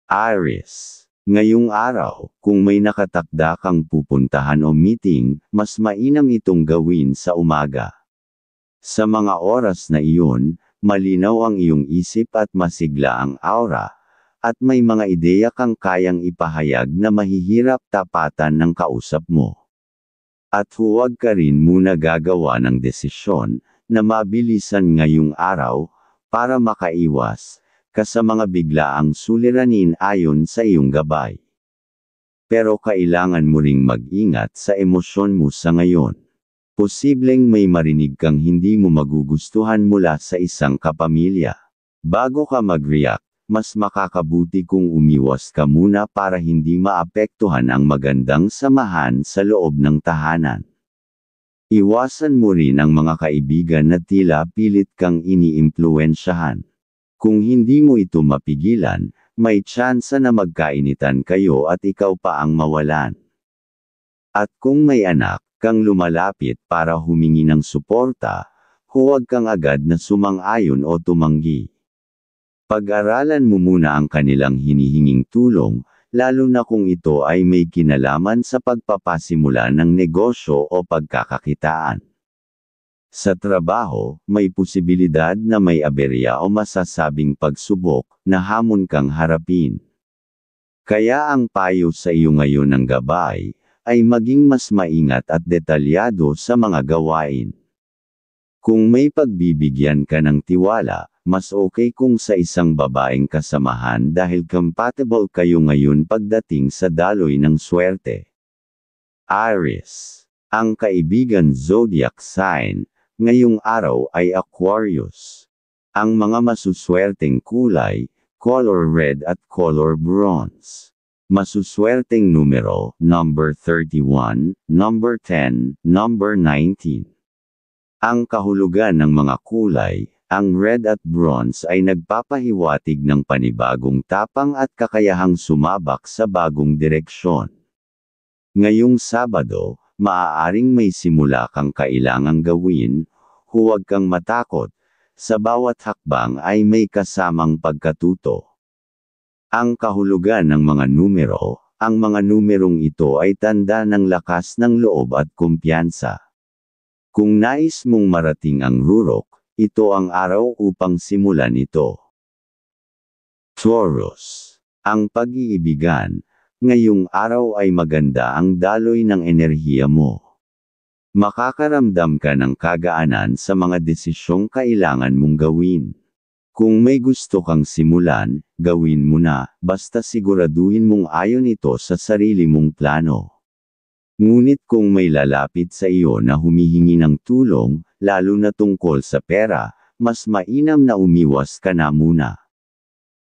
Aries. Ngayong araw, kung may nakatakda kang pupuntahan o meeting, mas mainam itong gawin sa umaga. Sa mga oras na iyon, malinaw ang iyong isip at masigla ang aura, at may mga ideya kang kayang ipahayag na mahihirap tapatan ng kausap mo. At huwag ka rin muna gagawa ng desisyon na mabilisan ngayong araw para makaiwas ka sa mga biglaang suliranin ayon sa iyong gabay. Pero kailangan mo ring mag-ingat sa emosyon mo sa ngayon. Posibleng may marinig kang hindi mo magugustuhan mula sa isang kapamilya. Bago ka mag-react, mas makakabuti kung umiwas ka muna para hindi maapektuhan ang magandang samahan sa loob ng tahanan. Iwasan mo rin ang mga kaibigan na tila pilit kang iniimpluwensyahan. Kung hindi mo ito mapigilan, may tsansa na magkainitan kayo at ikaw pa ang mawalan. At kung may anak kang lumalapit para humingi ng suporta, huwag kang agad na sumang-ayon o tumanggi. Pag-aralan mo muna ang kanilang hinihinging tulong, lalo na kung ito ay may kinalaman sa pagpapasimula ng negosyo o pagkakakitaan. Sa trabaho, may posibilidad na may aberya o masasabing pagsubok na hamon kang harapin. Kaya ang payo sa iyo ngayon ng gabay ay maging mas maingat at detalyado sa mga gawain. Kung may pagbibigyan ka ng tiwala, mas okay kung sa isang babaeng kasamahan dahil compatible kayo ngayon pagdating sa daloy ng swerte. Aries. Ang kaibigan zodiac sign ngayong araw ay Aquarius. Ang mga masuswerteng kulay, color red at color bronze. Masuswerteng numero, number 31, number 10, number 19. Ang kahulugan ng mga kulay, ang red at bronze ay nagpapahiwatig ng panibagong tapang at kakayahang sumabak sa bagong direksyon. Ngayong Sabado, maaaring may simula kang kailangang gawin, huwag kang matakot, sa bawat hakbang ay may kasamang pagkatuto. Ang kahulugan ng mga numero, ang mga numerong ito ay tanda ng lakas ng loob at kumpiyansa. Kung nais mong marating ang rurok, ito ang araw upang simulan ito. Taurus. Ang pag-iibigan, ngayong araw ay maganda ang daloy ng enerhiya mo. Makakaramdam ka ng kagaanan sa mga desisyong kailangan mong gawin. Kung may gusto kang simulan, gawin mo na, basta siguraduhin mong ayon ito sa sarili mong plano. Ngunit kung may lalapit sa iyo na humihingi ng tulong, lalo na tungkol sa pera, mas mainam na umiwas ka na muna.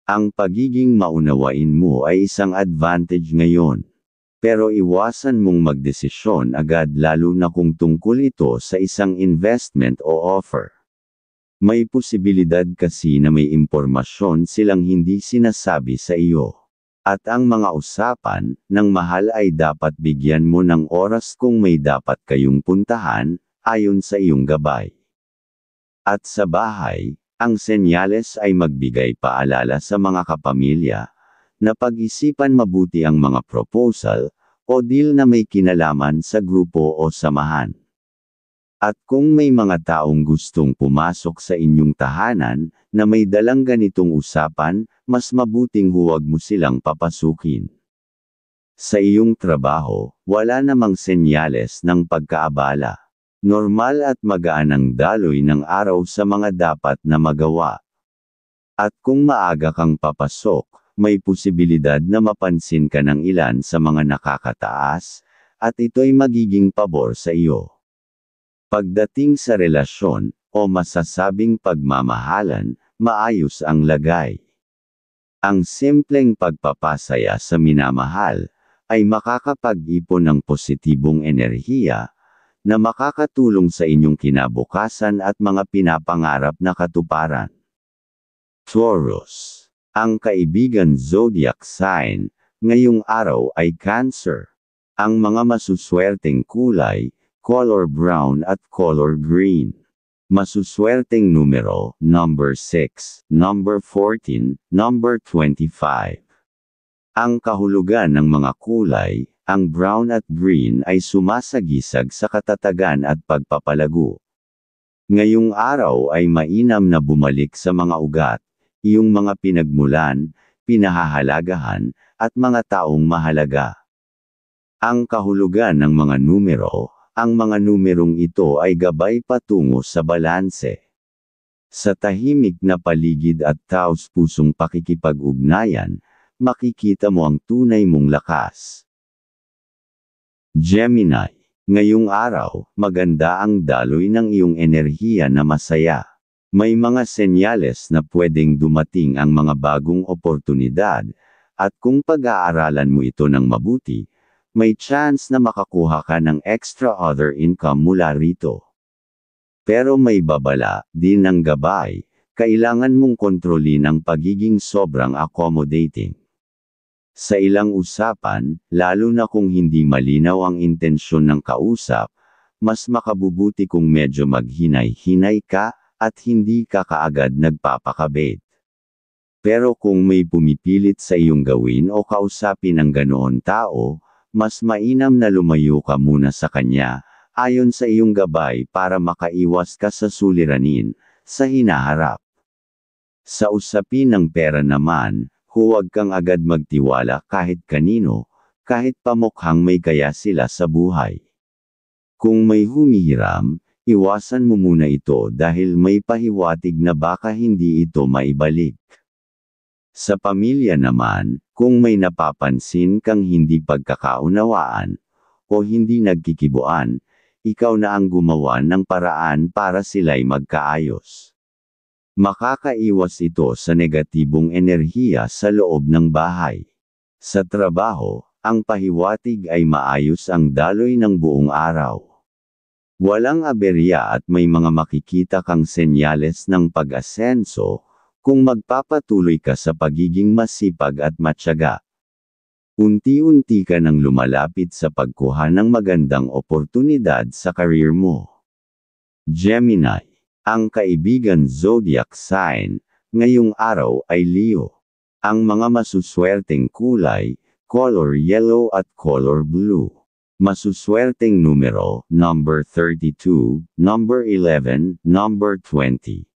Ang pagiging maunawain mo ay isang advantage ngayon. Pero iwasan mong magdesisyon agad lalo na kung tungkol ito sa isang investment o offer. May posibilidad kasi na may impormasyon silang hindi sinasabi sa iyo. At ang mga usapan ng mahal ay dapat bigyan mo ng oras kung may dapat kayong puntahan, ayon sa iyong gabay. At sa bahay, ang senyales ay magbigay paalala sa mga kapamilya, na pag-isipan mabuti ang mga proposal, o deal na may kinalaman sa grupo o samahan. At kung may mga taong gustong pumasok sa inyong tahanan, na may dalang ganitong usapan, mas mabuting huwag mo silang papasukin. Sa iyong trabaho, wala namang senyales ng pagkaabala. Normal at magaan ang daloy ng araw sa mga dapat na magawa. At kung maaga kang papasok, may posibilidad na mapansin ka ng ilan sa mga nakakataas, at ito'y magiging pabor sa iyo. Pagdating sa relasyon, o masasabing pagmamahalan, maayos ang lagay. Ang simpleng pagpapasaya sa minamahal, ay makakapag-ipon ng positibong enerhiya, na makakatulong sa inyong kinabukasan at mga pinapangarap na katuparan. Taurus. Ang kaibigan zodiac sign, ngayong araw ay Cancer. Ang mga masuswerteng kulay, color brown at color green. Masuswerteng numero, number 6, number 14, number 25. Ang kahulugan ng mga kulay, ang brown at green ay sumasagisag sa katatagan at pagpapalago. Ngayong araw ay mainam na bumalik sa mga ugat, iyong mga pinagmulan, pinahahalagahan, at mga taong mahalaga. Ang kahulugan ng mga numero, ang mga numerong ito ay gabay patungo sa balanse. Sa tahimik na paligid at taos-pusong pakikipag-ugnayan, makikita mo ang tunay mong lakas. Gemini, ngayong araw, maganda ang daloy ng iyong enerhiya na masaya. May mga senyales na pwedeng dumating ang mga bagong oportunidad, at kung pag-aaralan mo ito ng mabuti, may chance na makakuha ka ng extra other income mula rito. Pero may babala din ng gabay, kailangan mong kontrolin ang pagiging sobrang accommodating. Sa ilang usapan, lalo na kung hindi malinaw ang intensyon ng kausap, mas makabubuti kung medyo maghinay-hinay ka, at hindi ka kaagad nagpapakabait. Pero kung may pumipilit sa iyong gawin o kausapin ang ganoon tao, mas mainam na lumayo ka muna sa kanya, ayon sa iyong gabay para makaiwas ka sa suliranin, sa hinaharap. Sa usapin ng pera naman, huwag kang agad magtiwala kahit kanino, kahit pamukhang may kaya sila sa buhay. Kung may humihiram, iwasan mo muna ito dahil may pahiwatig na baka hindi ito maibalik. Sa pamilya naman, kung may napapansin kang hindi pagkakaunawaan, o hindi nagkikibuan, ikaw na ang gumawa ng paraan para sila'y magkaayos. Makakaiwas ito sa negatibong enerhiya sa loob ng bahay. Sa trabaho, ang pahiwatig ay maayos ang daloy ng buong araw. Walang aberya at may mga makikita kang senyales ng pag-asenso, kung magpapatuloy ka sa pagiging masipag at matyaga. Unti-unti ka nang lumalapit sa pagkuha ng magandang oportunidad sa career mo. Gemini, ang kaibigan zodiac sign, ngayong araw ay Leo. Ang mga masuswerteng kulay, color yellow at color blue. Masuswerteng numero, number 32, number 11, number 20.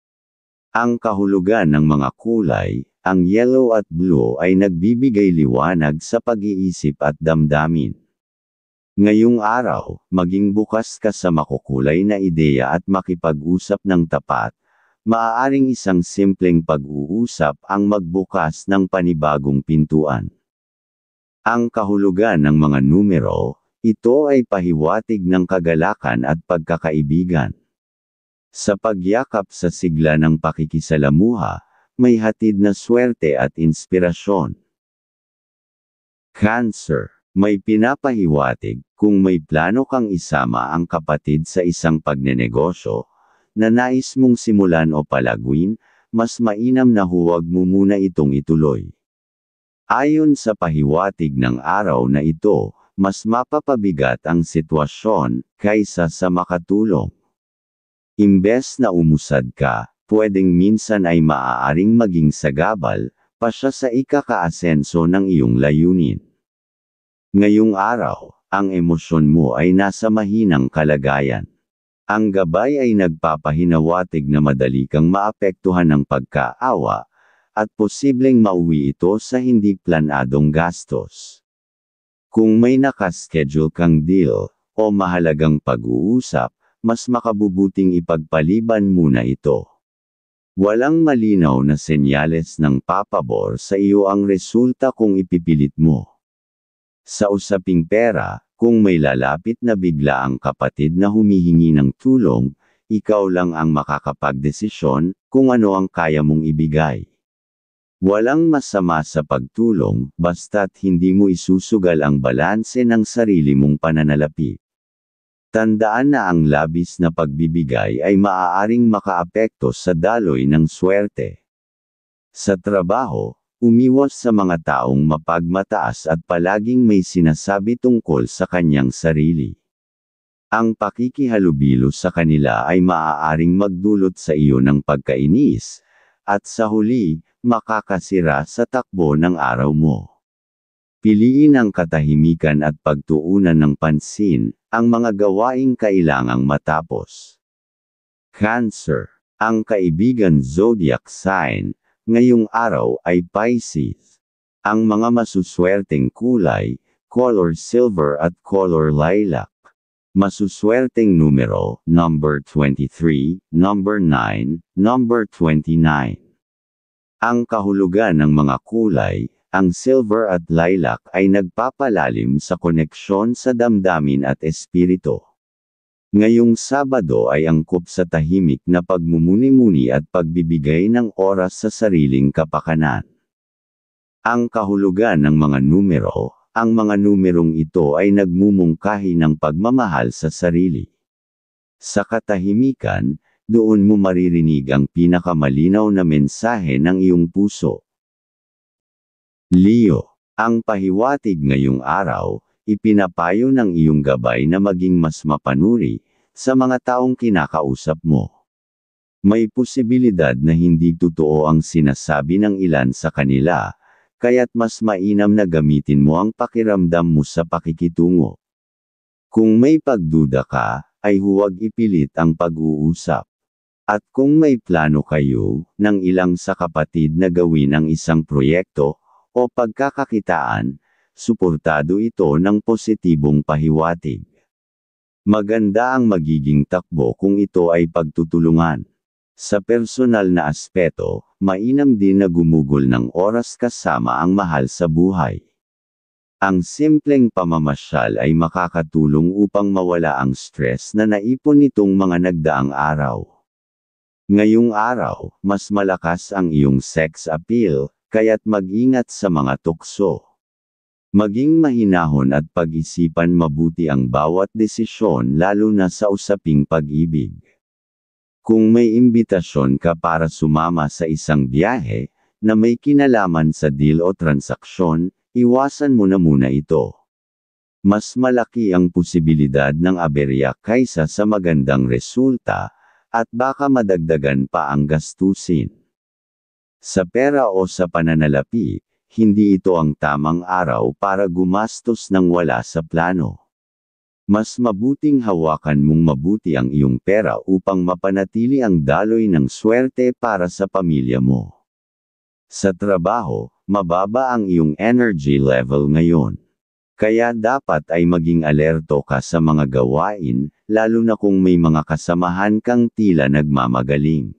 Ang kahulugan ng mga kulay, ang yellow at blue ay nagbibigay liwanag sa pag-iisip at damdamin. Ngayong araw, maging bukas ka sa makukulay na ideya at makipag-usap ng tapat. Maaaring isang simpleng pag-uusap ang magbukas ng panibagong pintuan. Ang kahulugan ng mga numero, ito ay pahiwatig ng kagalakan at pagkakaibigan. Sa pagyakap sa sigla ng pakikisalamuha, may hatid na swerte at inspirasyon. Cancer, may pinapahiwatig, kung may plano kang isama ang kapatid sa isang pagnenegosyo, na nais mong simulan o palaguin, mas mainam na huwag mo muna itong ituloy. Ayon sa pahiwatig ng araw na ito, mas mapapabigat ang sitwasyon, kaysa sa makatulong. Imbes na umusad ka, pwedeng minsan ay maaaring maging sagabal, pa siya sa ikakaasenso ng iyong layunin. Ngayong araw, ang emosyon mo ay nasa mahinang kalagayan. Ang gabay ay nagpapahinawatig na madali kang maapektuhan ng pagkaawa, at posibleng mauwi ito sa hindi planadong gastos. Kung may nakaschedule kang deal, o mahalagang pag-uusap, mas makabubuting ipagpaliban muna ito. Walang malinaw na senyales ng papabor sa iyo ang resulta kung ipipilit mo. Sa usaping pera, kung may lalapit na bigla ang kapatid na humihingi ng tulong, ikaw lang ang makakapagdesisyon kung ano ang kaya mong ibigay. Walang masama sa pagtulong, basta't hindi mo isusugal ang balanse ng sarili mong pananalapi. Tandaan na ang labis na pagbibigay ay maaaring makaapekto sa daloy ng swerte. Sa trabaho, umiwas sa mga taong mapagmataas at palaging may sinasabi tungkol sa kanyang sarili. Ang pakikihalubilo sa kanila ay maaaring magdulot sa iyo ng pagkainis, at sa huli, makakasira sa takbo ng araw mo. Piliin ang katahimikan at pagtuunan ng pansin, ang mga gawaing kailangang matapos. Cancer. Ang kaibigan zodiac sign, ngayong araw ay Pisces. Ang mga masuswerteng kulay, color silver at color lilac. Masuswerteng numero, number 23, number 9, number 29. Ang kahulugan ng mga kulay, ang silver at lilac ay nagpapalalim sa koneksyon sa damdamin at espiritu. Ngayong Sabado ay angkop sa tahimik na pagmumuni-muni at pagbibigay ng oras sa sariling kapakanan. Ang kahulugan ng mga numero, ang mga numerong ito ay nagmumungkahi ng pagmamahal sa sarili. Sa katahimikan, doon mo maririnig ang pinakamalinaw na mensahe ng iyong puso. Leo. Ang pahiwatig ngayong araw, ipinapayo ng iyong gabay na maging mas mapanuri sa mga taong kinakausap mo. May posibilidad na hindi totoo ang sinasabi ng ilan sa kanila, kaya't mas mainam na gamitin mo ang pakiramdam mo sa pakikitungo. Kung may pagduda ka, ay huwag ipilit ang pag-uusap. At kung may plano kayo, ng ilang sa kapatid na gawin ang isang proyekto, o pagkakakitaan, suportado ito ng positibong pahiwatig. Maganda ang magiging takbo kung ito ay pagtutulungan. Sa personal na aspeto, mainam din na gumugol ng oras kasama ang mahal sa buhay. Ang simpleng pamamasyal ay makakatulong upang mawala ang stress na naipon nitong mga nagdaang araw. Ngayong araw, mas malakas ang iyong sex appeal, kaya't mag-ingat sa mga tukso. Maging mahinahon at pag-isipan mabuti ang bawat desisyon lalo na sa usaping pag-ibig. Kung may imbitasyon ka para sumama sa isang biyahe, na may kinalaman sa deal o transaksyon, iwasan mo na muna ito. Mas malaki ang posibilidad ng aberya kaysa sa magandang resulta, at baka madagdagan pa ang gastusin. Sa pera o sa pananalapi, hindi ito ang tamang araw para gumastos ng wala sa plano. Mas mabuting hawakan mong mabuti ang iyong pera upang mapanatili ang daloy ng swerte para sa pamilya mo. Sa trabaho, mababa ang iyong energy level ngayon. Kaya dapat ay maging alerto ka sa mga gawain, lalo na kung may mga kasamahan kang tila nagmamagaling.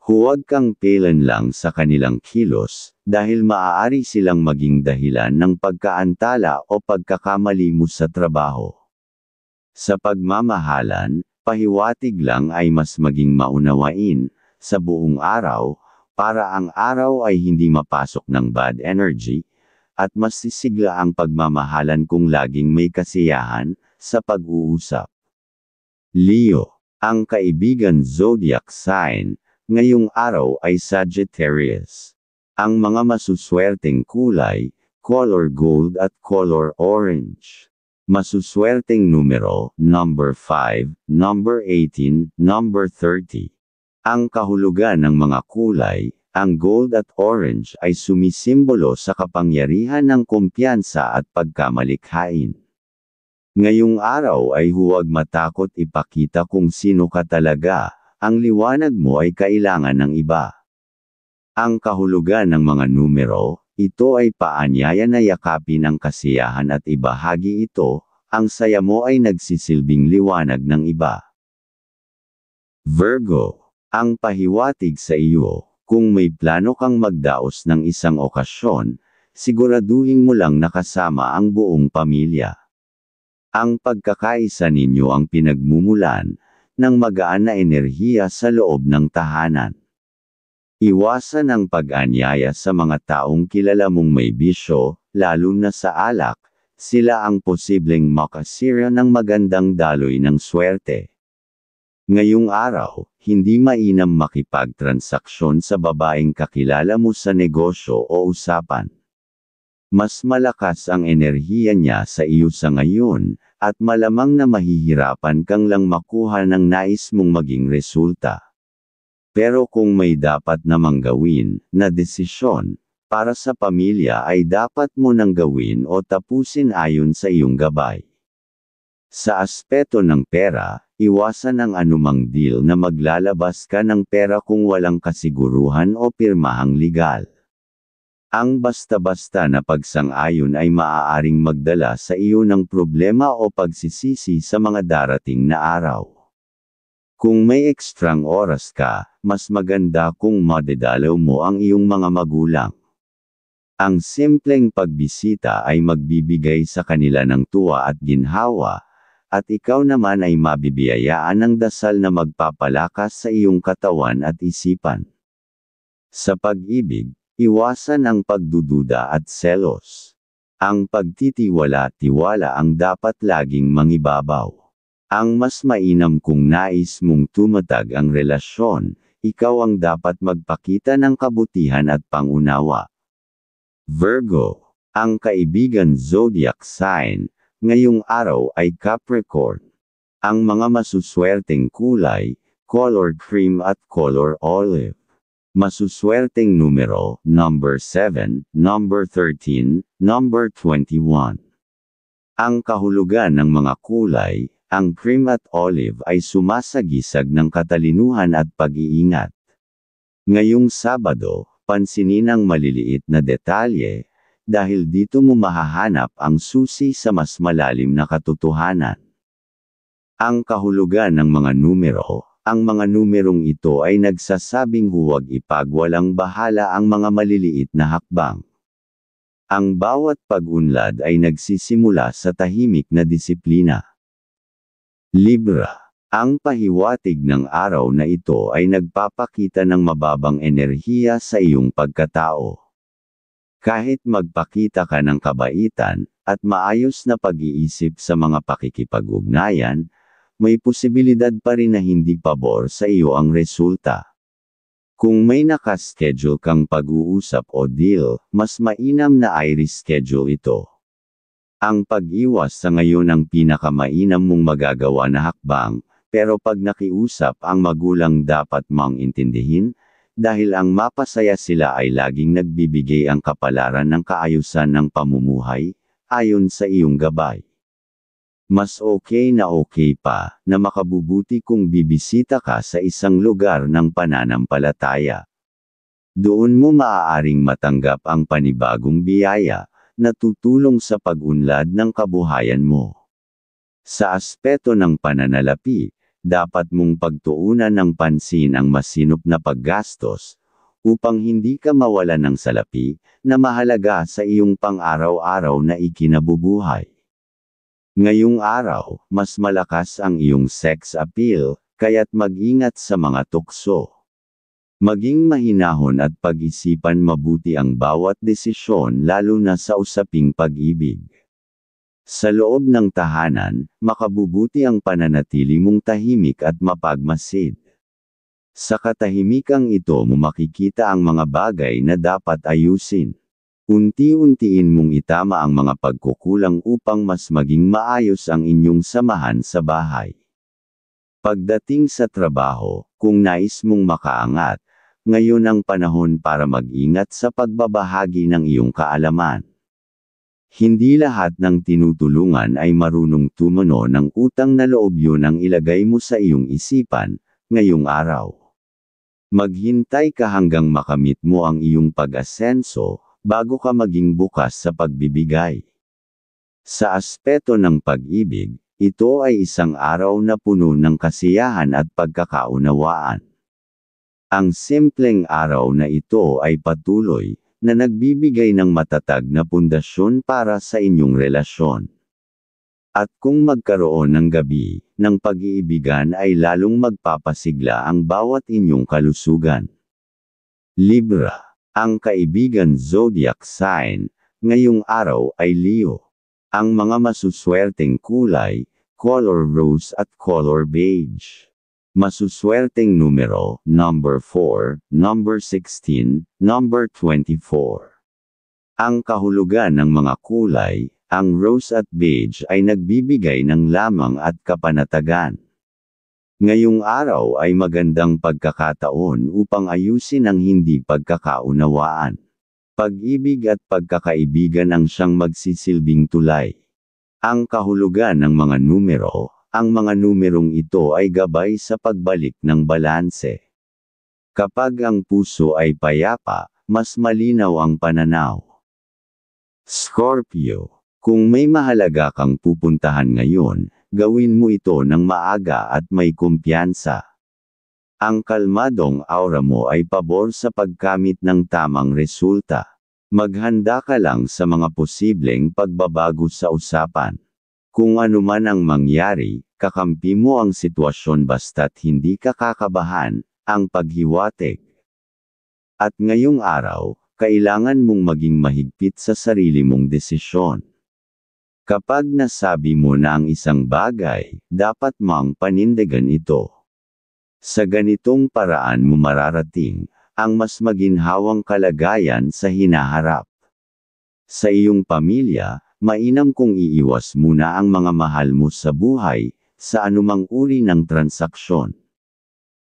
Huwag kang pelan lang sa kanilang kilos, dahil maaari silang maging dahilan ng pagkaantala o pagkakamali mo sa trabaho. Sa pagmamahalan, pahiwatig lang ay mas maging maunawain, sa buong araw, para ang araw ay hindi mapasok ng bad energy, at mas sisigla ang pagmamahalan kung laging may kasiyahan, sa pag-uusap. Leo. Ang kaibigan zodiac sign, ngayong araw ay Sagittarius. Ang mga masuswerteng kulay, color gold at color orange. Masuswerteng numero, number 5, number 18, number 30. Ang kahulugan ng mga kulay, ang gold at orange ay sumisimbolo sa kapangyarihan ng kumpiyansa at pagkamalikhain. Ngayong araw ay huwag matakot ipakita kung sino ka talaga, ang liwanag mo ay kailangan ng iba. Ang kahulugan ng mga numero, ito ay paanyaya na yakapin ang kasiyahan at ibahagi ito, ang saya mo ay nagsisilbing liwanag ng iba. Virgo. Ang pahiwatig sa iyo, kung may plano kang magdaos ng isang okasyon, siguraduhin mo lang nakasama ang buong pamilya. Ang pagkakaisa ninyo ang pinagmumulan ng magaan na enerhiya sa loob ng tahanan. Iwasan ang pag-anyaya sa mga taong kilala mong may bisyo, lalo na sa alak, sila ang posibleng makasira ng magandang daloy ng swerte. Ngayong araw, hindi mainam makipagtransaksyon sa babaeng kakilala mo sa negosyo o usapan. Mas malakas ang enerhiya niya sa iyo sa ngayon, at malamang na mahihirapan kang lang makuha ng nais mong maging resulta. Pero kung may dapat namang gawin na desisyon, para sa pamilya ay dapat mo nang gawin o tapusin ayon sa iyong gabay. Sa aspeto ng pera, iwasan ang anumang deal na maglalabas ka ng pera kung walang kasiguruhan o pirmahang legal. Ang basta-basta na pagsang-ayon ay maaaring magdala sa iyo ng problema o pagsisisi sa mga darating na araw. Kung may ekstrang oras ka, mas maganda kung madedalaw mo ang iyong mga magulang. Ang simpleng pagbisita ay magbibigay sa kanila ng tuwa at ginhawa, at ikaw naman ay mabibiyayaan ng dasal na magpapalakas sa iyong katawan at isipan. Sa pag-ibig, iwasan ang pagdududa at selos. Ang pagtitiwala-tiwala ang dapat laging mangibabaw. Ang mas mainam kung nais mong tumatag ang relasyon, ikaw ang dapat magpakita ng kabutihan at pangunawa. Virgo, ang kaibigan zodiac sign, ngayong araw ay Capricorn. Ang mga masuswerteng kulay, color cream at color olive. Masuswerteng numero, number 7, number 13, number 21. Ang kahulugan ng mga kulay, ang cream at olive ay sumasagisag ng katalinuhan at pag-iingat. Ngayong Sabado, pansinin ang maliliit na detalye, dahil dito mo mahahanap ang susi sa mas malalim na katotohanan. Ang kahulugan ng mga numero, ang mga numerong ito ay nagsasabing huwag ipagwalang bahala ang mga maliliit na hakbang. Ang bawat pag-unlad ay nagsisimula sa tahimik na disiplina. Libra, ang pahiwatig ng araw na ito ay nagpapakita ng mababang enerhiya sa iyong pagkatao. Kahit magpakita ka ng kabaitan, at maayos na pag-iisip sa mga pakikipag-ugnayan, may posibilidad pa rin na hindi pabor sa iyo ang resulta. Kung may nakaschedule kang pag-uusap o deal, mas mainam na i-reschedule ito. Ang pag-iwas sa ngayon ang pinakamainam mong magagawa na hakbang, pero pag nakiusap ang magulang dapat mong intindihin, dahil ang mapasaya sila ay laging nagbibigay ang kapalaran ng kaayusan ng pamumuhay, ayon sa iyong gabay. Mas okay pa, na makabubuti kung bibisita ka sa isang lugar ng pananampalataya. Doon mo maaaring matanggap ang panibagong biyaya, na tutulong sa pag-unlad ng kabuhayan mo. Sa aspeto ng pananalapi, dapat mong pagtuunan ng pansin ang masinop na paggastos, upang hindi ka mawalan ng salapi, na mahalaga sa iyong pang-araw-araw na ikinabubuhay. Ngayong araw, mas malakas ang iyong sex appeal, kaya't mag-ingat sa mga tukso. Maging mahinahon at pag-isipan mabuti ang bawat desisyon lalo na sa usaping pag-ibig. Sa loob ng tahanan, makabubuti ang pananatili mong tahimik at mapagmasid. Sa katahimikang ito mo makikita ang mga bagay na dapat ayusin. Unti-untiin mong itama ang mga pagkukulang upang mas maging maayos ang inyong samahan sa bahay. Pagdating sa trabaho, kung nais mong makaangat, ngayon ang panahon para mag-ingat sa pagbabahagi ng iyong kaalaman. Hindi lahat ng tinutulungan ay marunong tumuno ng utang na loob, yun ang ilagay mo sa iyong isipan, ngayong araw. Maghintay ka hanggang makamit mo ang iyong pag-asenso, bago ka maging bukas sa pagbibigay. Sa aspeto ng pag-ibig, ito ay isang araw na puno ng kasiyahan at pagkakaunawaan. Ang simpleng araw na ito ay patuloy, na nagbibigay ng matatag na pundasyon para sa inyong relasyon. At kung magkaroon ng gabi, ng pag-iibigan ay lalong magpapasigla ang bawat inyong kalusugan. Libra, ang kaibigan zodiac sign, ngayong araw ay Leo. Ang mga masuswerteng kulay, color rose at color beige. Masuswerteng numero, number 4, number 16, number 24. Ang kahulugan ng mga kulay, ang rose at beige ay nagbibigay ng lamang at kapanatagan. Ngayong araw ay magandang pagkakataon upang ayusin ang hindi pagkakaunawaan. Pag-ibig at pagkakaibigan ang siyang magsisilbing tulay. Ang kahulugan ng mga numero, ang mga numerong ito ay gabay sa pagbalik ng balanse. Kapag ang puso ay payapa, mas malinaw ang pananaw. Scorpio. Kung may mahalaga kang pupuntahan ngayon, gawin mo ito ng maaga at may kumpiyansa. Ang kalmadong aura mo ay pabor sa pagkamit ng tamang resulta. Maghanda ka lang sa mga posibleng pagbabago sa usapan. Kung ano man ang mangyari, kakampi mo ang sitwasyon basta't hindi ka kakabahan, ang paghiwatig. At ngayong araw, kailangan mong maging mahigpit sa sarili mong desisyon. Kapag nasabi mo na ang isang bagay, dapat mong panindigan ito. Sa ganitong paraan mo mararating ang mas maginhawang kalagayan sa hinaharap. Sa iyong pamilya, mainam kong iiwas muna ang mga mahal mo sa buhay, sa anumang uri ng transaksyon.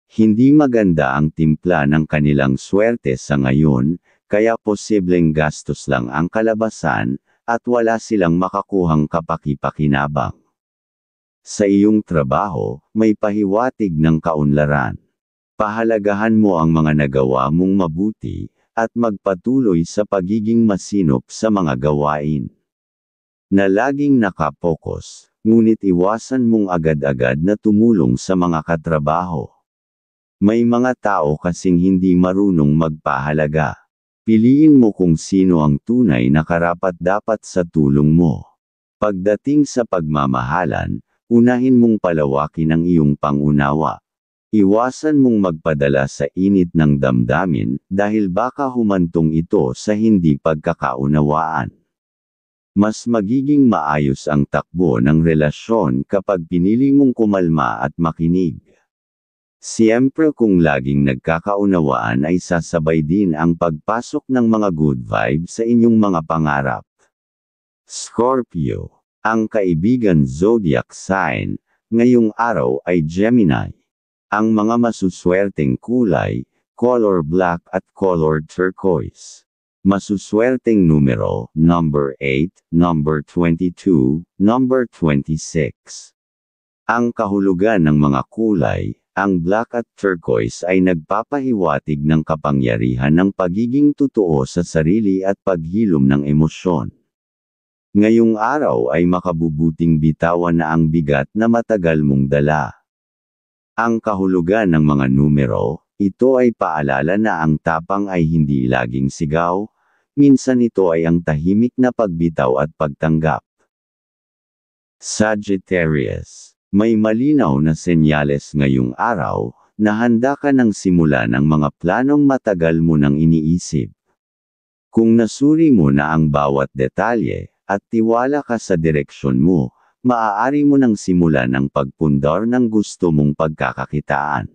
Hindi maganda ang timpla ng kanilang swerte sa ngayon, kaya posibleng gastos lang ang kalabasan, at wala silang makakuhang kapaki-pakinabang. Sa iyong trabaho, may pahiwatig ng kaunlaran. Pahalagahan mo ang mga nagawa mong mabuti, at magpatuloy sa pagiging masinop sa mga gawain na laging nakapokus, ngunit iwasan mong agad-agad na tumulong sa mga katrabaho. May mga tao kasing hindi marunong magpahalaga. Piliin mo kung sino ang tunay na karapat-dapat sa tulong mo. Pagdating sa pagmamahalan, unahin mong palawakin ang iyong pangunawa. Iwasan mong magpadala sa init ng damdamin, dahil baka humantong ito sa hindi pagkakaunawaan. Mas magiging maayos ang takbo ng relasyon kapag pinili mong kumalma at makinig. Siyempre kung laging nagkakaunawaan ay sasabay din ang pagpasok ng mga good vibes sa inyong mga pangarap. Scorpio. Ang kaibigan zodiac sign, ngayong araw ay Gemini. Ang mga masuswerteng kulay, color black at color turquoise. Masuswerteng numero, number 8, number 22, number 26. Ang kahulugan ng mga kulay, ang black at turquoise ay nagpapahiwatig ng kapangyarihan ng pagiging totoo sa sarili at paghilom ng emosyon. Ngayong araw ay makabubuting bitawan na ang bigat na matagal mong dala. Ang kahulugan ng mga numero, ito ay paalala na ang tapang ay hindi laging sigaw, minsan ito ay ang tahimik na pagbitaw at pagtanggap. Sagittarius. May malinaw na senyales ngayong araw, na handa ka ng simula ng mga planong matagal mo nang iniisip. Kung nasuri mo na ang bawat detalye, at tiwala ka sa direksyon mo, maaari mo nang simulan ang pagpundar ng gusto mong pagkakakitaan.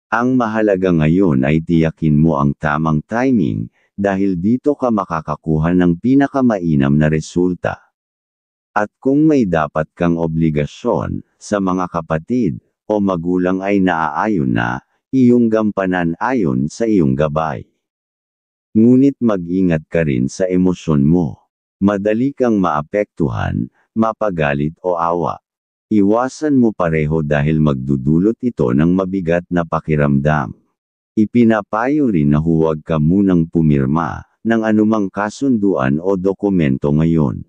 Ang mahalaga ngayon ay tiyakin mo ang tamang timing, dahil dito ka makakakuha ng pinakamainam na resulta. At kung may dapat kang obligasyon, sa mga kapatid, o magulang ay naaayon na, iyong gampanan ayon sa iyong gabay. Ngunit mag-ingat ka rin sa emosyon mo. Madali kang maapektuhan, mapagalit o awa. Iwasan mo pareho dahil magdudulot ito ng mabigat na pakiramdam. Ipinapayo rin na huwag ka munang pumirma ng anumang kasunduan o dokumento ngayon.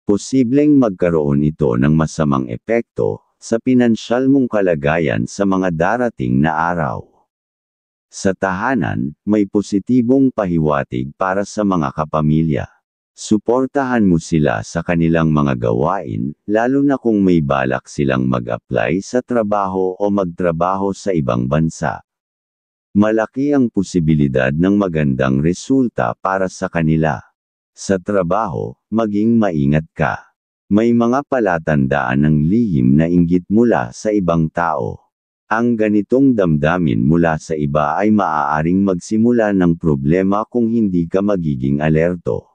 Posibleng magkaroon ito ng masamang epekto sa pinansyal mong kalagayan sa mga darating na araw. Sa tahanan, may positibong pahiwatig para sa mga kapamilya. Suportahan mo sila sa kanilang mga gawain, lalo na kung may balak silang mag-apply sa trabaho o magtrabaho sa ibang bansa. Malaki ang posibilidad ng magandang resulta para sa kanila. Sa trabaho, maging maingat ka. May mga palatandaan ng lihim na inggit mula sa ibang tao. Ang ganitong damdamin mula sa iba ay maaaring magsimula ng problema kung hindi ka magiging alerto.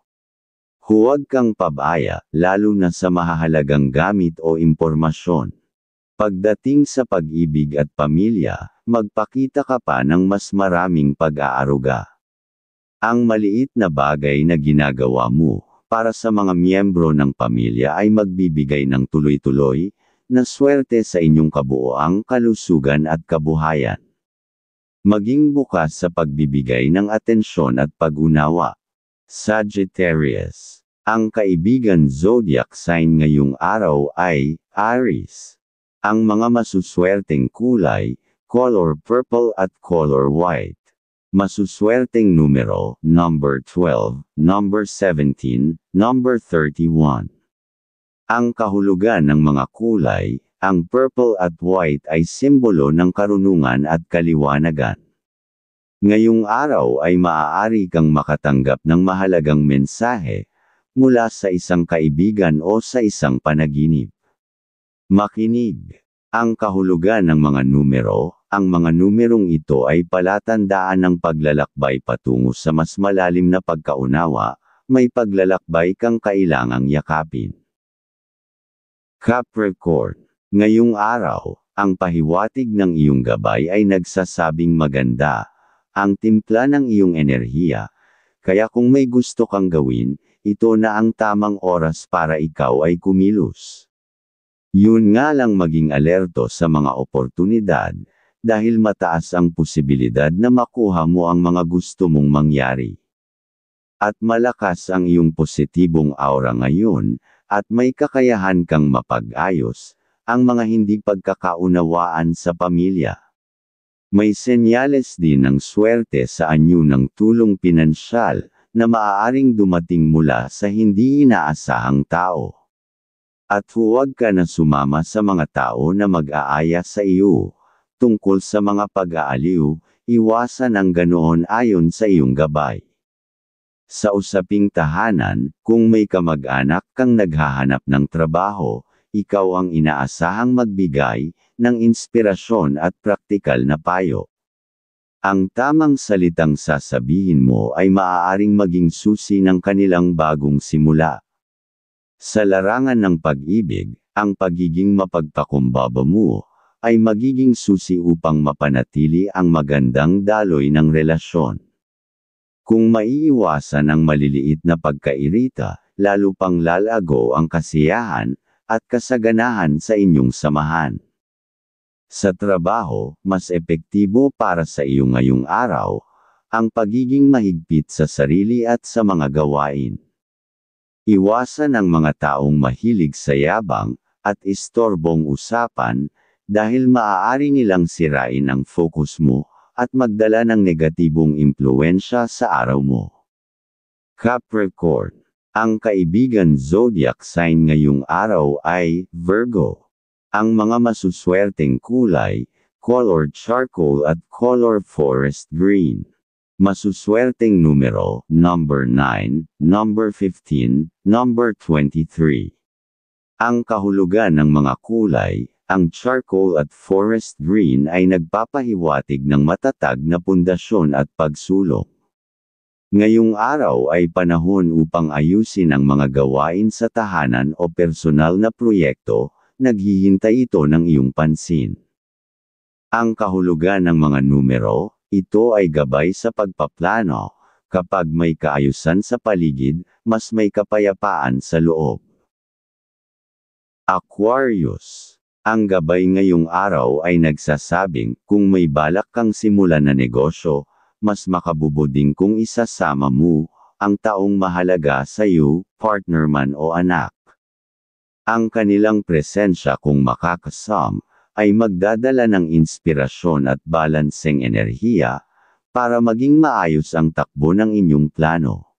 Huwag kang pabaya, lalo na sa mahahalagang gamit o impormasyon. Pagdating sa pag-ibig at pamilya, magpakita ka pa ng mas maraming pag-aaruga. Ang maliit na bagay na ginagawa mo para sa mga miyembro ng pamilya ay magbibigay ng tuloy-tuloy na swerte sa inyong kabuoang kalusugan at kabuhayan. Maging bukas sa pagbibigay ng atensyon at pag-unawa. Sagittarius. Ang kaibigan zodiac sign ngayong araw ay Aries. Ang mga masuswerteng kulay, color purple at color white. Masuswerteng numero, number 12, number 17, number 31. Ang kahulugan ng mga kulay, ang purple at white ay simbolo ng karunungan at kaliwanagan. Ngayong araw ay maaari kang makatanggap ng mahalagang mensahe mula sa isang kaibigan o sa isang panaginip. Makinig. Ang kahulugan ng mga numero, ang mga numerong ito ay palatandaan ng paglalakbay patungo sa mas malalim na pagkaunawa, may paglalakbay kang kailangang yakapin. Capricorn. Ngayong araw, ang pahiwatig ng iyong gabay ay nagsasabing maganda ang timpla ng iyong enerhiya, kaya kung may gusto kang gawin, ito na ang tamang oras para ikaw ay kumilos. Yun nga lang maging alerto sa mga oportunidad, dahil mataas ang posibilidad na makuha mo ang mga gusto mong mangyari. At malakas ang iyong positibong aura ngayon, at may kakayahan kang mapag-ayos ang mga hindi pagkakaunawaan sa pamilya. May senyales din ng swerte sa anyo ng tulong pinansyal na maaaring dumating mula sa hindi inaasahang tao. At huwag ka na sumama sa mga tao na mag-aaya sa iyo tungkol sa mga pag-aaliw, iwasan ang ganoon ayon sa iyong gabay. Sa usaping tahanan, kung may kamag-anak kang naghahanap ng trabaho, ikaw ang inaasahang magbigay ng inspirasyon at praktikal na payo. Ang tamang salitang sasabihin mo ay maaaring maging susi ng kanilang bagong simula. Sa larangan ng pag-ibig, ang pagiging mapagpakumbaba mo ay magiging susi upang mapanatili ang magandang daloy ng relasyon. Kung maiiwasan ang maliliit na pagkairita, lalo pang lalago ang kasiyahan at kasaganahan sa inyong samahan. Sa trabaho, mas epektibo para sa iyo ngayong araw, ang pagiging mahigpit sa sarili at sa mga gawain. Iwasan ang mga taong mahilig sa yabang at istorbong usapan, dahil maaari nilang sirain ang focus mo at magdala ng negatibong impluwensya sa araw mo. Capricorn. Ang kaibigan zodiac sign ngayong araw ay Virgo. Ang mga masuswerteng kulay, color charcoal at color forest green. Masuswerteng numero, number 9, number 15, number 23. Ang kahulugan ng mga kulay, ang charcoal at forest green ay nagpapahiwatig ng matatag na pundasyon at pagsulong. Ngayong araw ay panahon upang ayusin ang mga gawain sa tahanan o personal na proyekto, naghihintay ito ng iyong pansin. Ang kahulugan ng mga numero, ito ay gabay sa pagpaplano. Kapag may kaayusan sa paligid, mas may kapayapaan sa loob. Aquarius. Ang gabay ngayong araw ay nagsasabing, kung may balak kang simulan na negosyo, mas makabubuding kung isasama mo ang taong mahalaga sa iyo, partner man o anak. Ang kanilang presensya kung makakasam, ay magdadala ng inspirasyon at balanseng enerhiya, para maging maayos ang takbo ng inyong plano.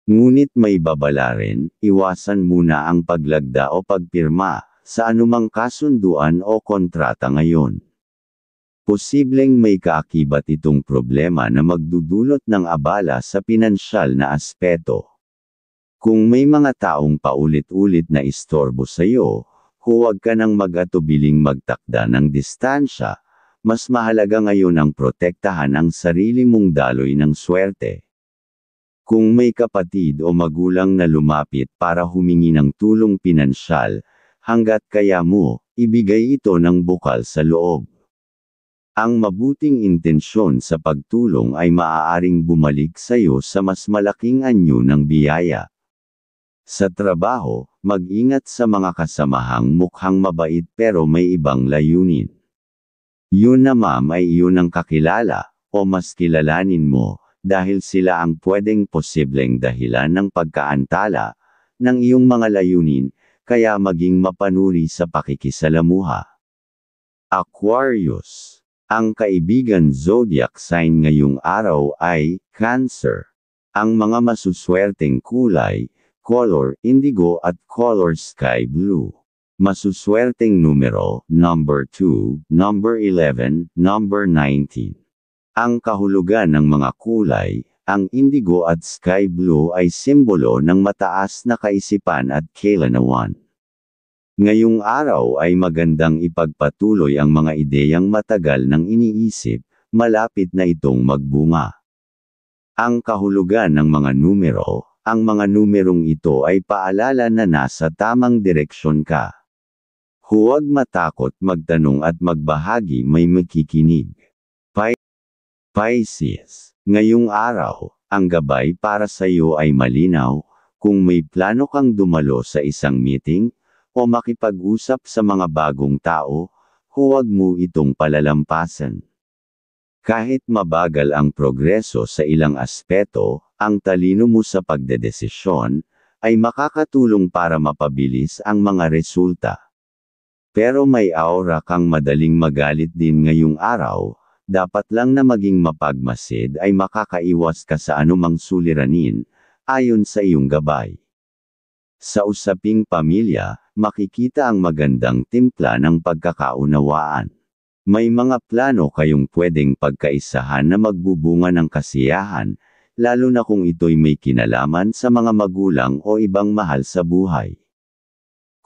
Ngunit may babala rin, iwasan muna ang paglagda o pagpirma sa anumang kasunduan o kontrata ngayon. Posibleng may kaakibat itong problema na magdudulot ng abala sa pinansyal na aspeto. Kung may mga taong paulit-ulit na istorbo sa iyo, huwag ka nang mag-atubiling magtakda ng distansya, mas mahalaga ngayon ang protektahan ang sarili mong daloy ng swerte. Kung may kapatid o magulang na lumapit para humingi ng tulong pinansyal, hangga't kaya mo, ibigay ito ng bukal sa loob. Ang mabuting intensyon sa pagtulong ay maaaring bumalik sa iyo sa mas malaking anyo ng biyaya. Sa trabaho, mag-ingat sa mga kasamahang mukhang mabait pero may ibang layunin. Yun na ma'am ay iyon ang kakilala, o mas kilalanin mo, dahil sila ang pwedeng posibleng dahilan ng pagkaantala ng iyong mga layunin, kaya maging mapanuri sa pakikisalamuha. Aquarius. Ang kaibigan zodiac sign ngayong araw ay Cancer. Ang mga masuswerteng kulay, color indigo at color sky blue. Masuswerteng numero, number 2, number 11, number 19. Ang kahulugan ng mga kulay, ang indigo at sky blue ay simbolo ng mataas na kaisipan at kailanawan. Ngayong araw ay magandang ipagpatuloy ang mga ideyang matagal nang iniisip, malapit na itong magbunga. Ang kahulugan ng mga numero, ang mga numerong ito ay paalala na nasa tamang direksyon ka. Huwag matakot magtanong at magbahagi, may makikinig. Pisces. Ngayong araw, ang gabay para sa iyo ay malinaw, kung may plano kang dumalo sa isang meeting, o makipag-usap sa mga bagong tao, huwag mo itong palalampasan. Kahit mabagal ang progreso sa ilang aspeto, ang talino mo sa pagdedesisyon, ay makakatulong para mapabilis ang mga resulta. Pero may aura kang madaling magalit din ngayong araw, dapat lang na maging mapagmasid ay makakaiwas ka sa anumang suliranin, ayon sa iyong gabay. Sa usaping pamilya, makikita ang magandang timpla ng pagkakaunawaan. May mga plano kayong pwedeng pagkaisahan na magbubunga ng kasiyahan, lalo na kung ito'y may kinalaman sa mga magulang o ibang mahal sa buhay.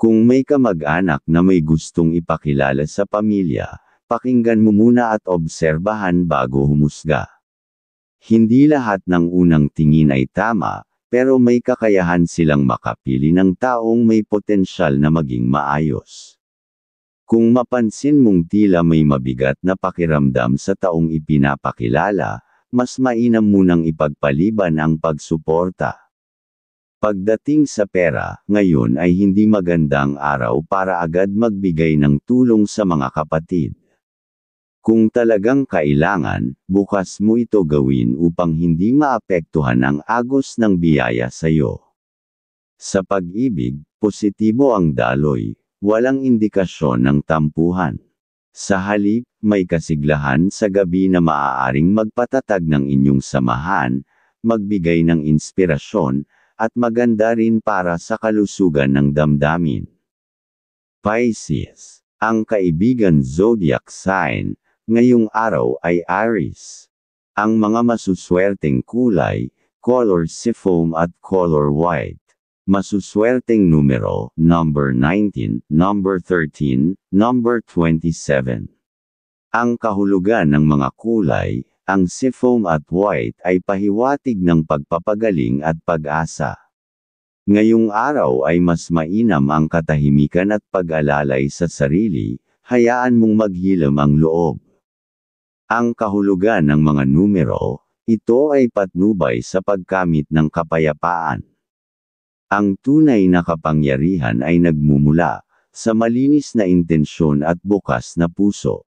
Kung may kamag-anak na may gustong ipakilala sa pamilya, pakinggan mo muna at obserbahan bago humusga. Hindi lahat ng unang tingin ay tama, pero may kakayahan silang makapili ng taong may potensyal na maging maayos. Kung mapansin mong tila may mabigat na pakiramdam sa taong ipinapakilala, mas mainam munang ipagpaliban ang pagsuporta. Pagdating sa pera, ngayon ay hindi magandang araw para agad magbigay ng tulong sa mga kapatid. Kung talagang kailangan, bukas mo ito gawin upang hindi maapektuhan ang agos ng biyaya sa iyo. Sa pag-ibig, positibo ang daloy, walang indikasyon ng tampuhan. Sa halip, may kasiglahan sa gabi na maaaring magpatatag ng inyong samahan, magbigay ng inspirasyon, at maganda rin para sa kalusugan ng damdamin. Pisces. Ang kaibigan zodiac sign ngayong araw ay Aries. Ang mga masuswerteng kulay, color seafoam at color white. Masuswerteng numero, number 19, number 13, number 27. Ang kahulugan ng mga kulay, ang seafoam at white ay pahiwatig ng pagpapagaling at pag-asa. Ngayong araw ay mas mainam ang katahimikan at pag-alalay sa sarili, hayaan mong maghilom ang loob. Ang kahulugan ng mga numero, ito ay patnubay sa pagkamit ng kapayapaan. Ang tunay na kapangyarihan ay nagmumula sa malinis na intensyon at bukas na puso.